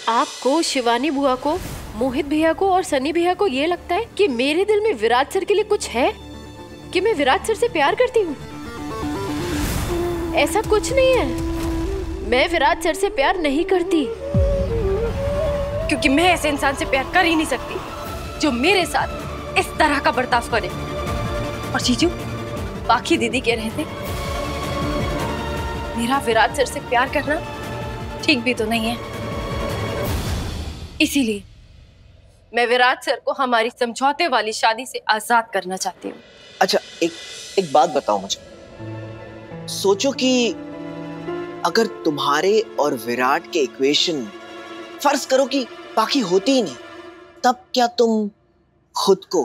आपको, शिवानी बुआ को, मोहित भैया को और सनी भैया को ये लगता है कि मेरे दिल में विराट सर के लिए कुछ है, कि मैं विराट सर से प्यार करती हूँ? ऐसा कुछ नहीं है। मैं विराट सर से प्यार नहीं करती, क्योंकि मैं ऐसे इंसान से प्यार कर ही नहीं सकती जो मेरे साथ इस तरह का बर्ताव करे। और जीजू, बाकी दीदी कह रहे थे मेरा विराट सर से प्यार करना ठीक भी तो नहीं है, इसीलिए मैं विराट सर को हमारी समझौते वाली शादी से आजाद करना चाहती हूँ। अच्छा, एक बात बताओ मुझे। सोचो कि अगर तुम्हारे और विराट के इक्वेशन, फर्ज करो कि बाकी होती ही नहीं, तब क्या तुम खुद को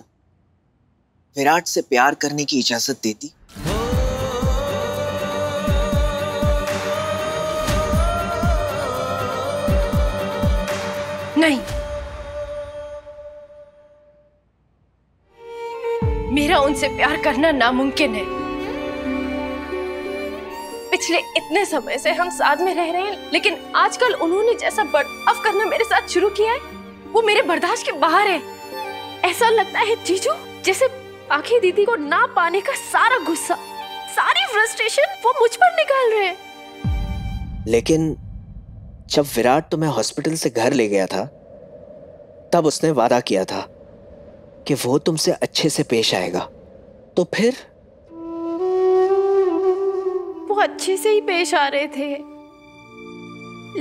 विराट से प्यार करने की इजाजत देती? नहीं, मेरा उनसे प्यार करना नामुमकिन है। पिछले इतने समय से हम साथ में रह रहे हैं, लेकिन आजकल उन्होंने जैसा बर्ताव करना मेरे साथ शुरू किया है, वो मेरे बर्दाश्त के बाहर है। ऐसा लगता है जीजू जैसे आखी दीदी को ना पाने का सारा गुस्सा, सारी फ्रस्ट्रेशन वो मुझ पर निकाल रहे हैं। लेकिन जब विराट तुम्हें हॉस्पिटल से घर ले गया था, तब उसने वादा किया था कि वो तुमसे अच्छे से पेश आएगा, तो फिर? वो अच्छे से ही पेश आ रहे थे,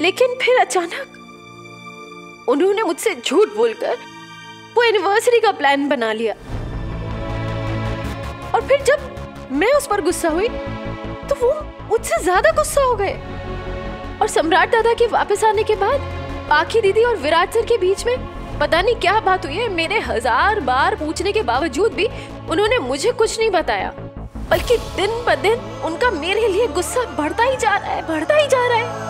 लेकिन फिर अचानक उन्होंने मुझसे झूठ बोलकर वो एनिवर्सरी का प्लान बना लिया। और फिर जब मैं उस पर गुस्सा हुई तो वो मुझसे ज्यादा गुस्सा हो गए। और सम्राट दादा के वापस आने के बाद पाखी दीदी और विराट सर के बीच में पता नहीं क्या बात हुई है। मेरे 1000 बार पूछने के बावजूद भी उन्होंने मुझे कुछ नहीं बताया, बल्कि दिन ब दिन उनका मेरे लिए गुस्सा बढ़ता ही जा रहा है, बढ़ता ही जा रहा है।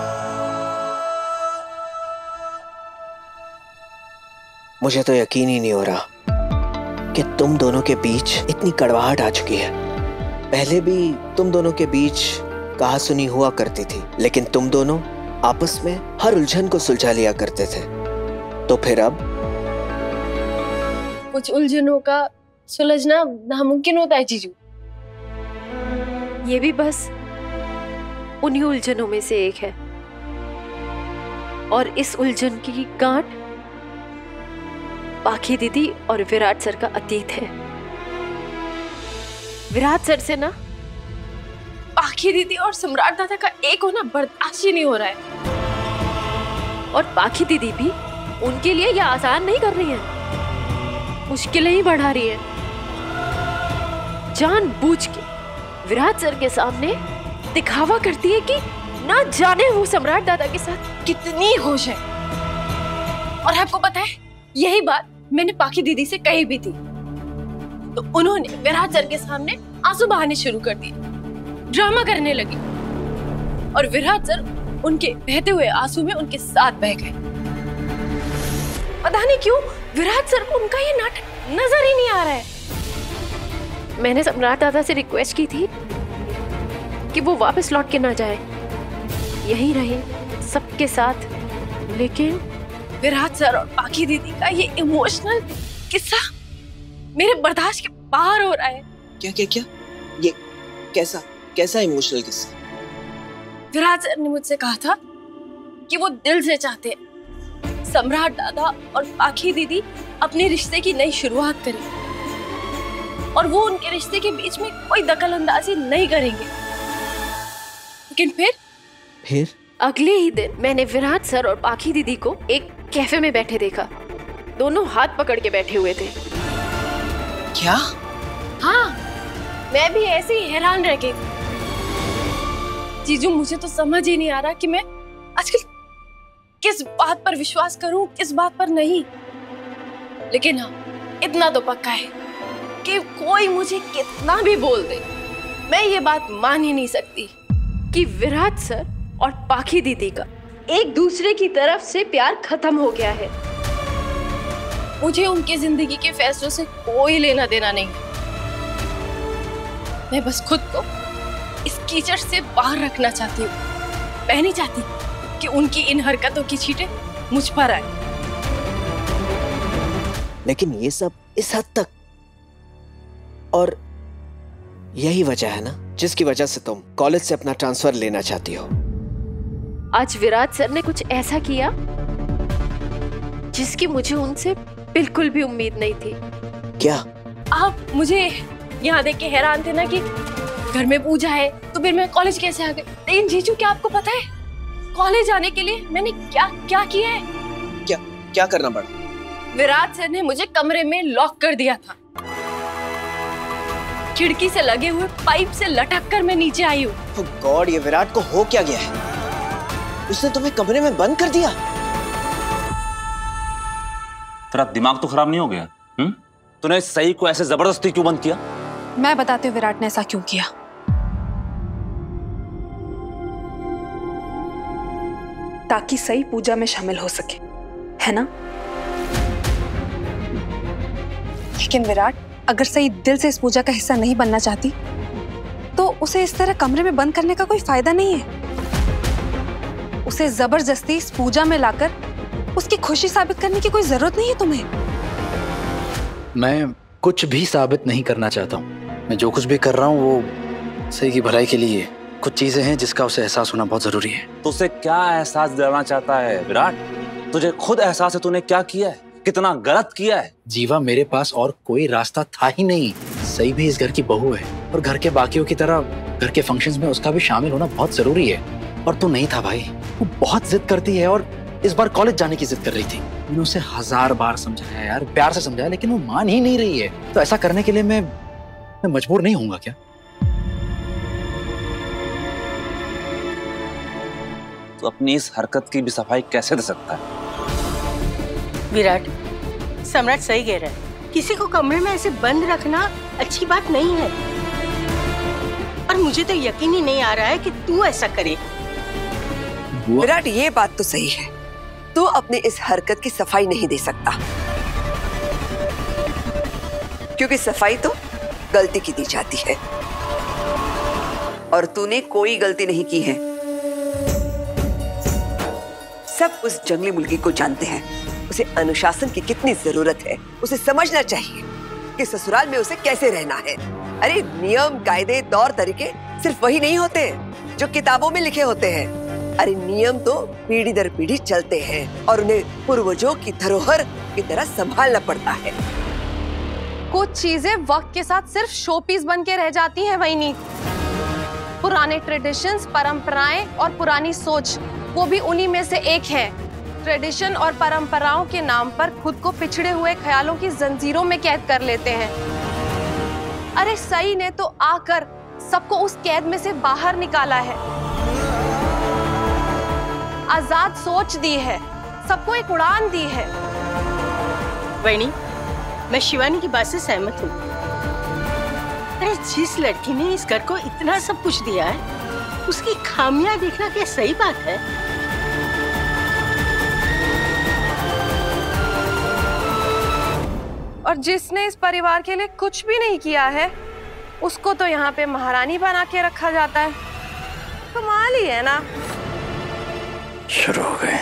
मुझे तो यकीन ही नहीं हो रहा कि तुम दोनों के बीच इतनी कड़वाहट आ चुकी है। पहले भी तुम दोनों के बीच कहा सुनी हुआ करती थी, लेकिन तुम दोनों आपस में हर उलझन को सुलझा लिया करते थे। तो फिर अब कुछ उलझनों का सुलझना नामुमकिन होता है जीजू। ये भी बस उन्हीं उलझनों में से एक है, और इस उलझन की गांठ पाखी दीदी और विराट सर का अतीत है। विराट सर से ना पाखी दीदी और सम्राट दादा का एक होना बर्दाश्त ही नहीं हो रहा है। और पाखी दीदी भी उनके लिए यह आसान नहीं कर रही है, मुश्किलें ही बढ़ा रही है। जानबूझ के विराट सर के सामने दिखावा करती है कि ना जाने वो सम्राट दादा के साथ कितनी खुश है। और आपको पता है, यही बात मैंने पाखी दीदी से कही भी थी, तो उन्होंने विराट सर के सामने आंसू बहाने शुरू कर दिए, ड्रामा करने लगी। और विराट सर उनके बहते हुए आंसू में उनके साथ बह गए। पता नहीं क्यों विराट सर को उनका ये नाटक नजर ही नहीं आ रहा है। मैंने सम्राट दादा से रिक्वेस्ट की थी कि वो वापस लौट के ना जाए, यहीं रहे सबके साथ, लेकिन विराट सर और पाखी दीदी का ये इमोशनल किस्सा मेरे बर्दाश्त के बाहर हो रहा है। क्या क्या क्या? ये कैसा इमोशनल किस्सा? विराट सर ने मुझसे कहा था कि वो दिल से चाहते हैं सम्राट दादा और पाखी दीदी अपने रिश्ते की नई शुरुआत करें, और वो उनके रिश्ते के बीच में कोई दखल अंदाजी नहीं करेंगे। लेकिन फिर अगले ही दिन मैंने विराट सर और पाखी दीदी को एक कैफे में बैठे देखा। दोनों हाथ पकड़ के बैठे हुए थे। क्या? हाँ, मैं भी ऐसे ही हैरान रह गई। जीजू, मुझे तो समझ ही नहीं आ रहा कि मैं आजकल किस बात पर विश्वास करूं, किस बात पर नहीं। लेकिन हाँ, इतना तो पक्का है कि कोई मुझे कितना भी बोल दे, मैं ये बात मान ही नहीं सकती कि विराट सर और पाखी दीदी का एक दूसरे की तरफ से प्यार खत्म हो गया है। मुझे उनकी जिंदगी के फैसलों से कोई लेना देना नहीं। मैं बस खुद को इस कीचड़ से बाहर रखना चाहती हूँ। मैं नहीं चाहती कि उनकी इन हरकतों की छींटे मुझ पर आए। लेकिन ये सब इस हद तक, और यही वजह है ना जिसकी वजह से तुम कॉलेज से अपना ट्रांसफर लेना चाहती हो। आज विराट सर ने कुछ ऐसा किया जिसकी मुझे उनसे बिल्कुल भी उम्मीद नहीं थी। क्या आप मुझे यहाँ देख के हैरान थे ना कि घर में पूजा है तो फिर मैं कॉलेज कैसे आ गई। लेकिन जीजू, क्या आपको पता है कॉलेज आने के लिए मैंने क्या क्या किया है? क्या करना पड़ा? विराट सर ने मुझे कमरे में लॉक कर दिया था। खिड़की से लगे हुए पाइप से लटक कर मैं नीचे आई हूँ। Oh God, ये विराट को हो क्या गया है? उसने तुम्हें कमरे में बंद कर दिया? तेरा दिमाग तो खराब नहीं हो गया? तूने सही को ऐसे जबरदस्ती क्यों बंद किया? मैं बताती हूँ विराट ने ऐसा क्यों किया। ताकि सही पूजा में शामिल हो सके, है ना? लेकिन विराट, अगर सही दिल से इस पूजा का हिस्सा नहीं बनना चाहती तो उसे इस तरह कमरे में बंद करने का कोई फायदा नहीं है। उसे जबरदस्ती इस पूजा में लाकर उसकी खुशी साबित करने की कोई जरूरत नहीं है तुम्हें। मैं कुछ भी साबित नहीं करना चाहता हूँ। मैं जो कुछ भी कर रहा हूँ वो सही की भलाई के लिए। कुछ चीजें हैं जिसका उसे एहसास होना बहुत जरूरी है। तो उसे क्या एहसास दिलाना चाहता है विराट? तुझे खुद एहसास है तूने क्या किया है, कितना गलत किया है। जीवा, मेरे पास और कोई रास्ता था ही नहीं। सही भी इस घर की बहू है और घर के बाकियों की तरह घर के फंक्शंस में उसका भी शामिल होना बहुत जरूरी है। और तू नहीं था भाई। वो बहुत जिद करती है और इस बार कॉलेज जाने की जिद कर रही थी। मैंने उसे 1000 बार समझाया यार, प्यार से समझाया, लेकिन वो मान ही नहीं रही है। तो ऐसा करने के लिए मैं मजबूर नहीं होऊंगा क्या? तो अपनी इस हरकत की भी सफाई कैसे दे सकता है? विराट, सम्राट सही कह रहा है। किसी को कमरे में ऐसे बंद रखना अच्छी बात नहीं है। और मुझे तो यकीन ही नहीं आ रहा है कि तू ऐसा करे। विराट, ये बात तो सही है। तू अपनी इस हरकत की सफाई नहीं दे सकता, क्योंकि सफाई तो गलती की दी जाती है और तूने कोई गलती नहीं की है। सब उस जंगली मुर्गी को जानते हैं उसे अनुशासन की कितनी जरूरत है। उसे समझना चाहिए कि ससुराल में उसे कैसे रहना है। अरे नियम, कायदे, तौर तरीके सिर्फ वही नहीं होते जो किताबों में लिखे होते हैं। अरे नियम तो पीढ़ी दर पीढ़ी चलते हैं और उन्हें पूर्वजों की धरोहर की तरह संभालना पड़ता है। कुछ चीजें वक्त के साथ सिर्फ शो पीस बन के रह जाती हैं वहीनी। पुराने ट्रेडिशंस, परंपराएं और पुरानी सोच, वो भी उन्हीं में से एक है। ट्रेडिशन और परंपराओं के नाम पर खुद को पिछड़े हुए ख्यालों की जंजीरों में कैद कर लेते हैं। अरे सही ने तो आकर सबको उस कैद में से बाहर निकाला है, आजाद सोच दी है, सबको एक उड़ान दी है। वैनी, मैं शिवानी की बात से सहमत हूँ। अरे जिस लड़की ने इस घर को इतना सब कुछ दिया है, उसकी खामियां देखना क्या सही बात है? और जिसने इस परिवार के लिए कुछ भी नहीं किया है, उसको तो यहाँ पे महारानी बना के रखा जाता है। कमाल ही है ना। शुरू हो गए।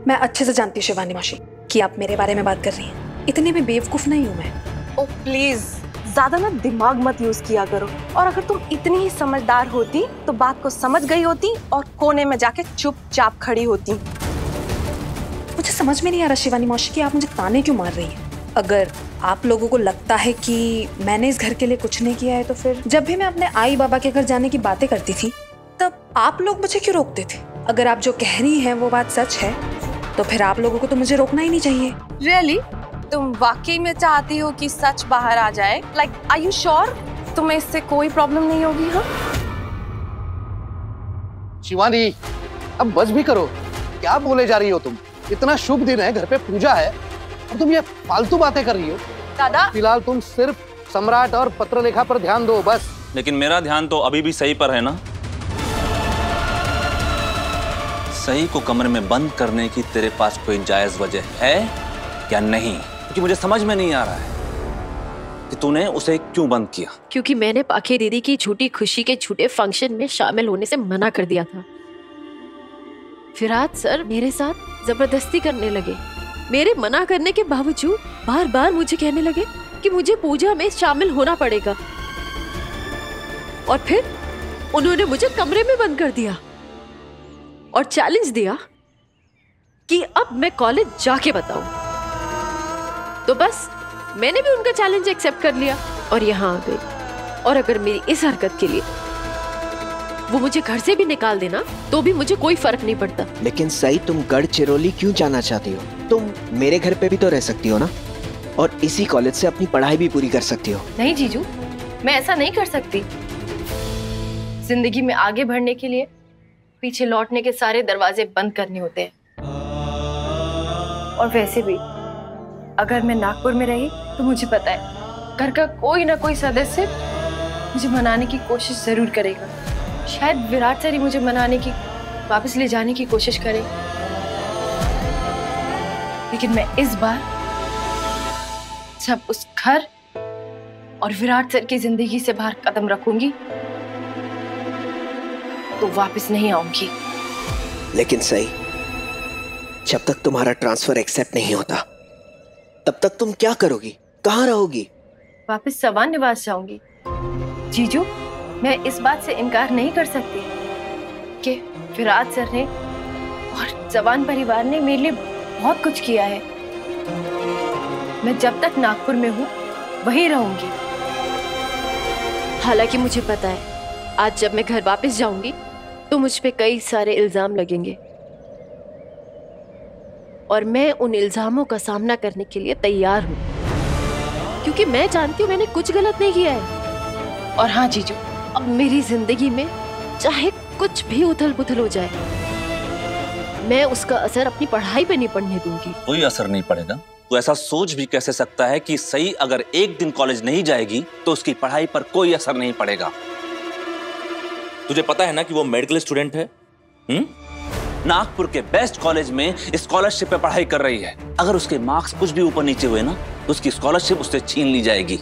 मैं अच्छे से जानती हूँ शिवानी मासी कि आप मेरे बारे में बात कर रही हैं। इतनी भी बेवकूफ नहीं हूँ मैं। ओ प्लीज, ज्यादा ना दिमाग मत यूज किया करो। और अगर तुम इतनी ही समझदार होती तो बात को समझ गई होती और कोने में जाके चुपचाप खड़ी होती। मुझे समझ में नहीं आ रहा शिवानी मौसी कि आप मुझे ताने क्यों मार रही हैं। अगर आप लोगों को लगता है कि मैंने इस घर के लिए कुछ नहीं किया है तो फिर जब भी मैं अपने आई बाबा के घर जाने की बातें करती थी तब आप लोग मुझे क्यों रोकते थे? अगर आप जो कह रही हैं वो बात सच है तो फिर आप लोगों को तो मुझे रोकना ही नहीं चाहिए। रियली? तुम वाकई में चाहती हो कि सच बाहर आ जाए? Like are you sure? तुम्हें इससे कोई प्रॉब्लम नहीं होगी? हाँ शिवानी, अब बस भी करो। क्या बोले जा रही हो तुम? इतना शुभ दिन है, घर पे पूजा है और तुम ये फालतू बातें कर रही हो। दादा, फिलहाल तुम सिर्फ सम्राट और पत्रलेखा पर ध्यान दो बस। लेकिन मेरा ध्यान तो अभी भी सही पर है ना। सही को कमरे में बंद करने की तेरे पास कोई जायज वजह है या नहीं? क्योंकि मुझे समझ में नहीं आ रहा है कि तूने उसे क्यों बंद किया। क्योंकि मैंने पाखी दीदी की झूठी खुशी के झूठे फंक्शन में शामिल होने से मना कर दिया था। विराट सर मेरे साथ जबरदस्ती करने लगे। मेरे मना करने के बावजूद बार बार मुझे कहने लगे कि मुझे पूजा में शामिल होना पड़ेगा। और फिर उन्होंने मुझे कमरे में बंद कर दिया और चैलेंज दिया कि अब मैं कॉलेज जाके बताऊं। तो बस मैंने भी उनका चैलेंज एक्सेप्ट कर लिया और यहाँ आ गई। और अगर मेरी इस हरकत के लिए वो मुझे घर से भी निकाल देना तो भी मुझे कोई फर्क नहीं पड़ता। लेकिन सही, तुम गढ़चिरौली क्यों जाना चाहती हो? तुम मेरे घर पे भी तो रह सकती हो ना, और इसी कॉलेज से अपनी पढ़ाई भी पूरी कर सकती हो। नहीं जीजू, मैं ऐसा नहीं कर सकती। जिंदगी में आगे बढ़ने के लिए पीछे लौटने के सारे दरवाजे बंद करने होते हैं। और वैसे भी अगर मैं नागपुर में रही तो मुझे पता है घर का कोई ना कोई सदस्य मुझे मनाने की कोशिश जरूर करेगा। शायद विराट सर ही मुझे मनाने की, वापस ले जाने की कोशिश करे। लेकिन मैं इस बार जब उस घर और विराट सर की जिंदगी से बाहर कदम रखूंगी तो वापस नहीं आऊंगी। लेकिन सही, जब तक तुम्हारा ट्रांसफर एक्सेप्ट नहीं होता तब तक तुम क्या करोगी? कहाँ रहोगी? वापस सवान निवास जाऊंगी। जीजू, मैं इस बात से इनकार नहीं कर सकती कि विराट सर ने और जवान परिवार ने मेरे लिए बहुत कुछ किया है। मैं जब तक नागपुर में हूँ वहीं रहूंगी। हालांकि मुझे पता है आज जब मैं घर वापस जाऊंगी तो मुझ पे कई सारे इल्जाम लगेंगे और मैं उन इल्जामों का सामना करने के लिए तैयार हूँ, क्योंकि मैं जानती हूँ मैंने कुछ गलत नहीं किया है। और हाँ जीजू, अब मेरी जिंदगी में चाहे कुछ भी उथल पुथल हो जाए, मैं उसका असर अपनी पढ़ाई पे नहीं पड़ने दूंगी। कोई असर नहीं पड़ेगा। तो ऐसा सोच भी कैसे सकता है कि सही अगर एक दिन कॉलेज नहीं जाएगी तो उसकी पढ़ाई पर कोई असर नहीं पड़ेगा? तुझे पता है ना कि वो मेडिकल स्टूडेंट है, नागपुर के बेस्ट कॉलेज में स्कॉलरशिप पे पढ़ाई कर रही है। अगर उसके मार्क्स कुछ भी ऊपर नीचे हुए ना तो उसकी स्कॉलरशिप उससे छीन ली जाएगी।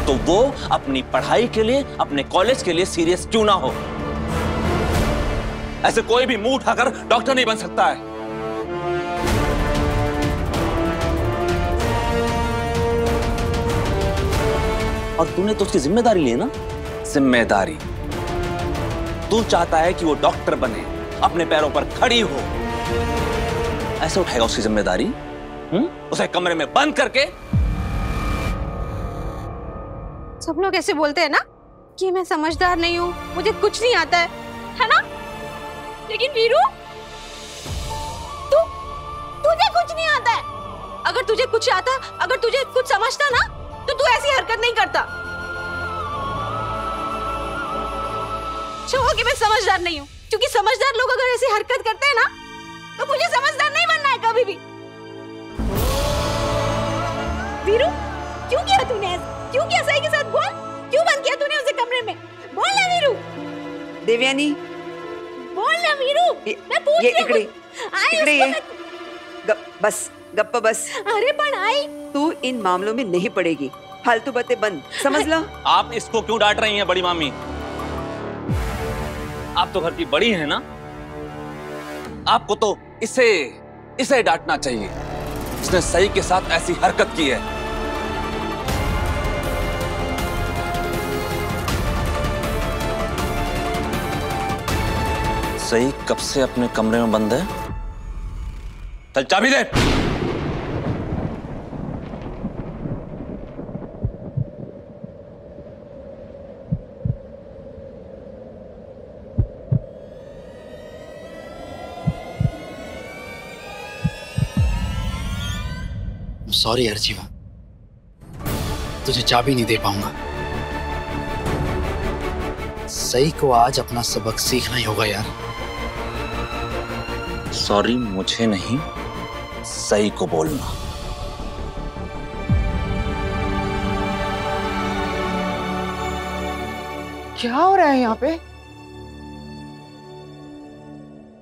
तो वो अपनी पढ़ाई के लिए, अपने कॉलेज के लिए सीरियस क्यों ना हो? ऐसे कोई भी मुंह उठाकर डॉक्टर नहीं बन सकता है। और तूने तो उसकी जिम्मेदारी ली ना। जिम्मेदारी तू चाहता है कि वो डॉक्टर बने, अपने पैरों पर खड़ी हो। ऐसे उठाएगा उसकी जिम्मेदारी? उसे कमरे में बंद करके? सब लोग ऐसे बोलते हैं ना कि मैं समझदार नहीं हूँ, मुझे कुछ नहीं आता है ना? लेकिन वीरू, तुझे कुछ नहीं आता है। अगर तुझे कुछ आता, अगर तुझे कुछ समझता ना तो तू ऐसी हरकत नहीं करता। छोड़ो कि मैं समझदार नहीं हूँ, क्योंकि समझदार लोग अगर ऐसी हरकत करते हैं ना तो मुझे समझदार नहीं बनना है कभी भी। वीरू, क्यों किया तूने? क्यों किया? सही के साथ बोल, क्यों बंद किया तूने उसे कमरे में? बोल ना वीरू। देवयानी, बोल ना वीरू, मैं पूछ रही हूँ। इकड़े ये बस गप्पा बस। अरे पण आई, तू इन मामलों में नहीं पड़ेगी। फालतू बातें बंद, समझ ला। आप इसको क्यों डांट रही हैं बड़ी मामी? आप तो घर की बड़ी हैं ना, आपको तो इसे डांटना चाहिए। इसने सही के साथ ऐसी हरकत की है। सही कब से अपने कमरे में बंद है? चल चाबी दे। सॉरी अर्जीवा, तुझे चाबी नहीं दे पाऊंगा। सही को आज अपना सबक सीखना ही होगा यार। सॉरी मुझे नहीं, सही को बोलना। क्या हो रहा है यहाँ पे?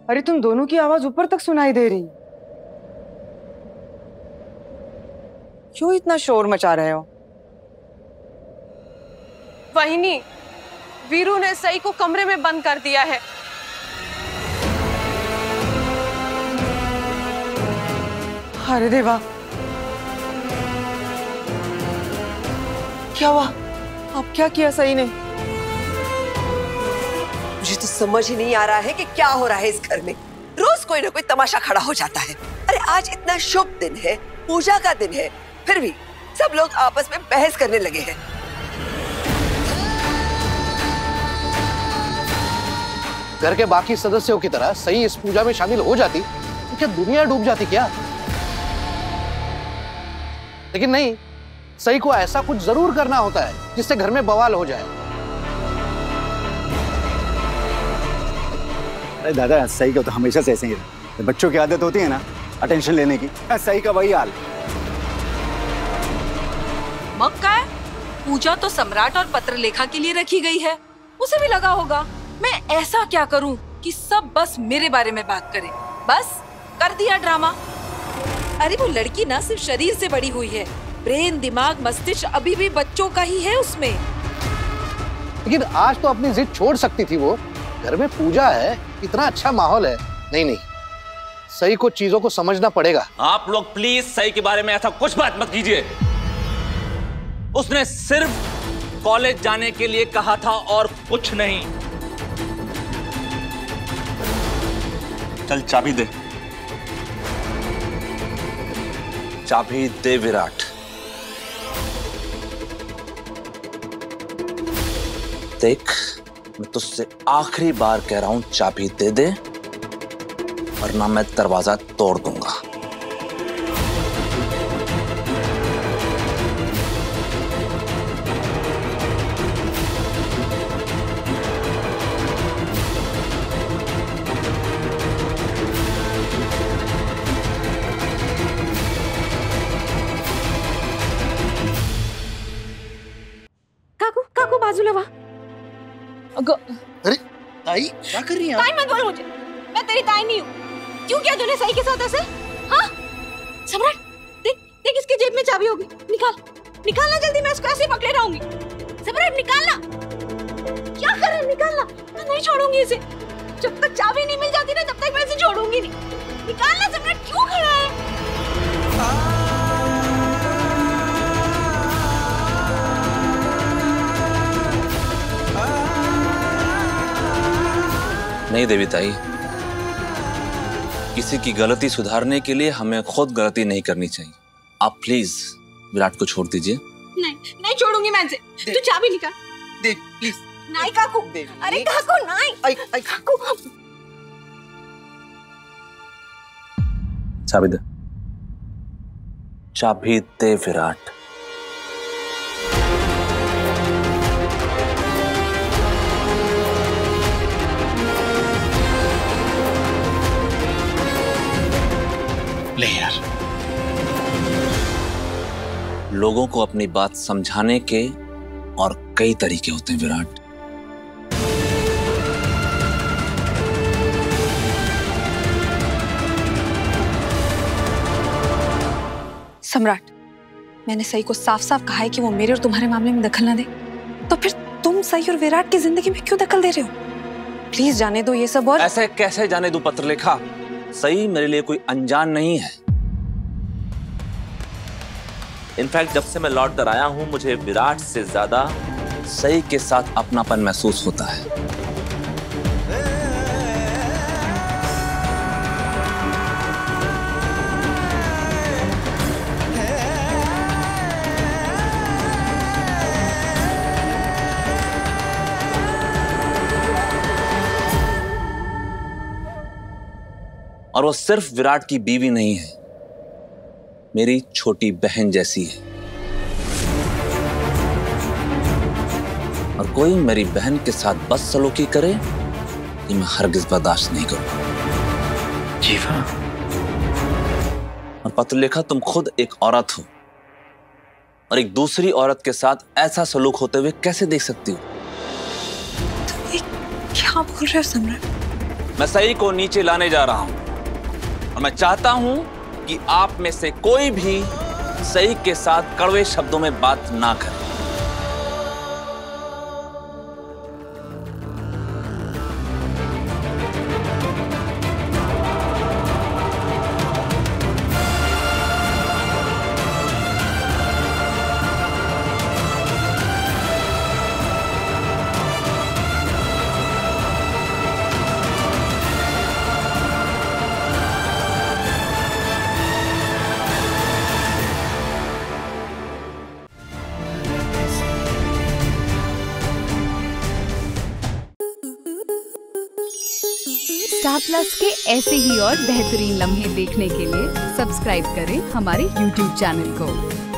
अरे तुम दोनों की आवाज ऊपर तक सुनाई दे रही। क्यों इतना शोर मचा रहे हो? वहिनी, वीरू ने सही को कमरे में बंद कर दिया है अरे देवा, क्या हुआ? अब क्या किया सही ने? मुझे तो समझ ही नहीं आ रहा है कि क्या हो रहा है इस घर में। रोज कोई ना कोई तमाशा खड़ा हो जाता है। अरे आज इतना शुभ दिन है, पूजा का दिन है, फिर भी सब लोग आपस में बहस करने लगे हैं। घर के बाकी सदस्यों की तरह सही इस पूजा में शामिल हो जाती तो क्या दुनिया डूब जाती क्या? लेकिन नहीं, सही को ऐसा कुछ जरूर करना होता है जिससे घर में बवाल हो जाए। अरे दादा, सही का तो हमेशा से ऐसे ही है। बच्चों की आदत होती है ना अटेंशन लेने की, सही का वही हाल। मग का है? पूजा तो सम्राट और पत्रलेखा के लिए रखी गई है, उसे भी लगा होगा मैं ऐसा क्या करूं कि सब बस मेरे बारे में बात करें। बस कर दिया ड्रामा। अरे वो लड़की ना सिर्फ शरीर से बड़ी हुई है, ब्रेन, दिमाग, मस्तिष्क अभी भी बच्चों का ही है उसमें। लेकिन आज तो अपनी जिद छोड़ सकती थी वो। घर में पूजा है, इतना अच्छा माहौल है। नहीं नहीं, सही को चीजों को समझना पड़ेगा। आप लोग प्लीज सही के बारे में ऐसा कुछ बात मत कीजिए। उसने सिर्फ कॉलेज जाने के लिए कहा था और कुछ नहीं। चल चाबी दे, चाबी दे विराट। देख, मैं तुझसे आखिरी बार कह रहा हूं, चाबी दे दे वरना मैं दरवाजा तोड़ दूंगा। काकू, काकू बाजूला वा। अरे ताई, क्या कर रही है? ताई मत बोल मुझे, मैं तेरी ताई नहीं हूँ। क्यों किया तूने सही के साथ ऐसे? हाँ? सम्राट, देख देख इसकी जेब में चाबी होगी, निकाल निकालना जल्दी, मैं इसको ऐसे ही पकड़े रहूंगी। सम्राट निकालना, क्या कर रहा है? निकालना, मैं नहीं छोड़ूंगी इसे। जब तक चाबी नहीं मिल जाती ना तब तक मैं इसे छोड़ूंगी नहीं। निकालना सम्राट, क्यों खड़ा है? नहीं देवी ताई, किसी की गलती सुधारने के लिए हमें खुद गलती नहीं करनी चाहिए। आप प्लीज विराट को छोड़ दीजिए। नहीं नहीं छोड़ूंगी मैं इसे। तू चाबी निकाल दे प्लीज। नहीं काकू, अरे काकू नहीं। आई काकू, चाबी दे, चाबी दे विराट। ले यार। लोगों को अपनी बात समझाने के और कई तरीके होते हैं विराट। सम्राट, मैंने सही को साफ साफ कहा है कि वो मेरे और तुम्हारे मामले में दखल ना दे, तो फिर तुम सही और विराट की जिंदगी में क्यों दखल दे रहे हो? प्लीज जाने दो ये सब। और ऐसे कैसे जाने दूं पत्रलेखा? सही मेरे लिए कोई अनजान नहीं है। इनफैक्ट जब से मैं लौट कर आया हूं, मुझे विराट से ज्यादा सही के साथ अपनापन महसूस होता है। और वो सिर्फ विराट की बीवी नहीं है, मेरी छोटी बहन जैसी है। और कोई मेरी बहन के साथ बदसलूकी करे कि मैं हरगिज बर्दाश्त नहीं करूंगा। जीवा। और पत्रलेखा, तुम खुद एक औरत हो और एक दूसरी औरत के साथ ऐसा सलूक होते हुए कैसे देख सकती हो? क्या बोल रहे हो सम्राट? मैं सही को नीचे लाने जा रहा हूं और मैं चाहता हूं कि आप में से कोई भी सही के साथ कड़वे शब्दों में बात ना करे। स्टार प्लस के ऐसे ही और बेहतरीन लम्हे देखने के लिए सब्सक्राइब करें हमारे YouTube चैनल को।